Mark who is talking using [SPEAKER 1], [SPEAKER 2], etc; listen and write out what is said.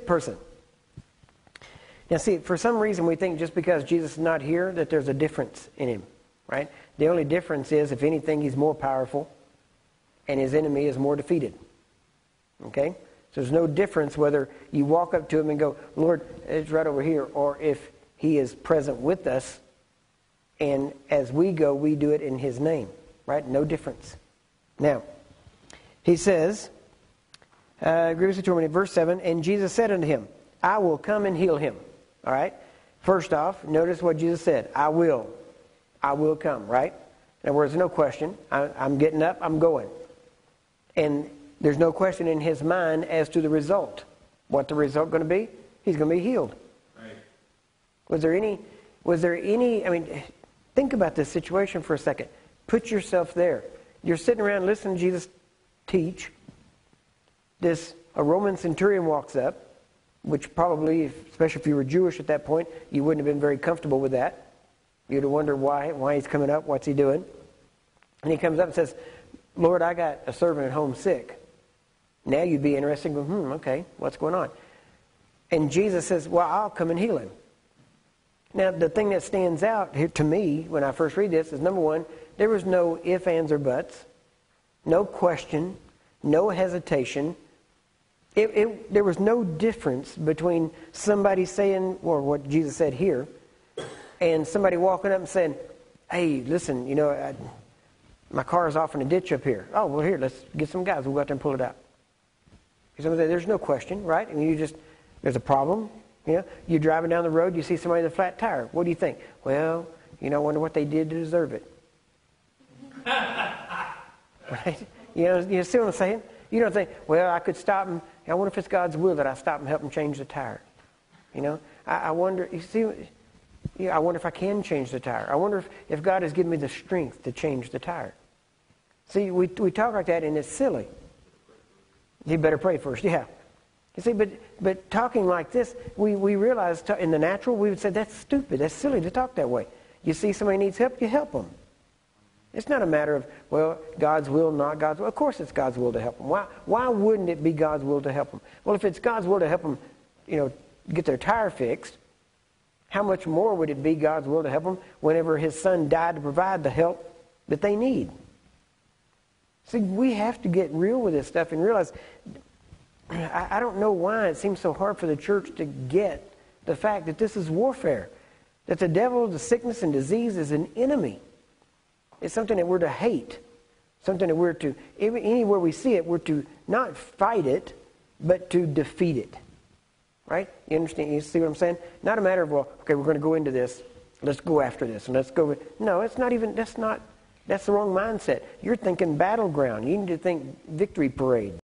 [SPEAKER 1] fifth person. Now see, for some reason we think just because Jesus is not here that there's a difference in him, right? The only difference is, if anything, he's more powerful and his enemy is more defeated. Okay? So there's no difference whether you walk up to him and go, Lord, it's right over here, or if he is present with us, and as we go, we do it in his name, right? No difference. Now, he says, grievously tormented, verse 7, and Jesus said unto him, I will come and heal him. All right? First off, notice what Jesus said. I will come, right? In other words, no question. I'm getting up, I'm going. And there's no question in his mind as to the result. What the result going to be? He's going to be healed. Right. Was there any, I mean, think about this situation for a second. Put yourself there. You're sitting around listening to Jesus teach. A Roman centurion walks up, which probably, especially if you were Jewish at that point, you wouldn't have been very comfortable with that. You'd have wondered why he's coming up, what's he doing? And he comes up and says, Lord, I got a servant at home sick. Now you'd be interested and go, okay, what's going on? And Jesus says, well, I'll come and heal him. Now, the thing that stands out here to me when I first read this is, number one, there was no ifs, ands, or buts. No question. No hesitation. There was no difference between somebody saying, or what Jesus said here, and somebody walking up and saying, hey, listen, my car is off in a ditch up here. Oh, well, here, let's get some guys. We'll go out there and pull it out. There's no question, right? I mean, there's a problem. You're driving down the road, you see somebody with a flat tire. What do you think? Well, I wonder what they did to deserve it. Right? You see what I'm saying? You don't think, well, I could stop him. I wonder if it's God's will that I stop and help him change the tire. I wonder, I wonder if I can change the tire. I wonder if God has given me the strength to change the tire. See, we talk like that and it's silly. You better pray first, yeah. You see, but talking like this, we realize in the natural, we would say, that's stupid, that's silly to talk that way. You see somebody needs help, you help them. It's not a matter of, well, God's will, not God's will. Of course it's God's will to help them. Why wouldn't it be God's will to help them? Well, if it's God's will to help them, get their tire fixed, how much more would it be God's will to help them whenever his son died to provide the help that they need? See, we have to get real with this stuff and realize, I don't know why it seems so hard for the church to get the fact that this is warfare, that the devil, the sickness and disease is an enemy. It's something that we're to hate, something that we're to, anywhere we see it, we're to not fight it, but to defeat it. Right? You understand? You see what I'm saying? Not a matter of, well, okay, we're going to go into this, let's go after this, and let's go. No, it's not even, that's the wrong mindset. You're thinking battleground. You need to think victory parade.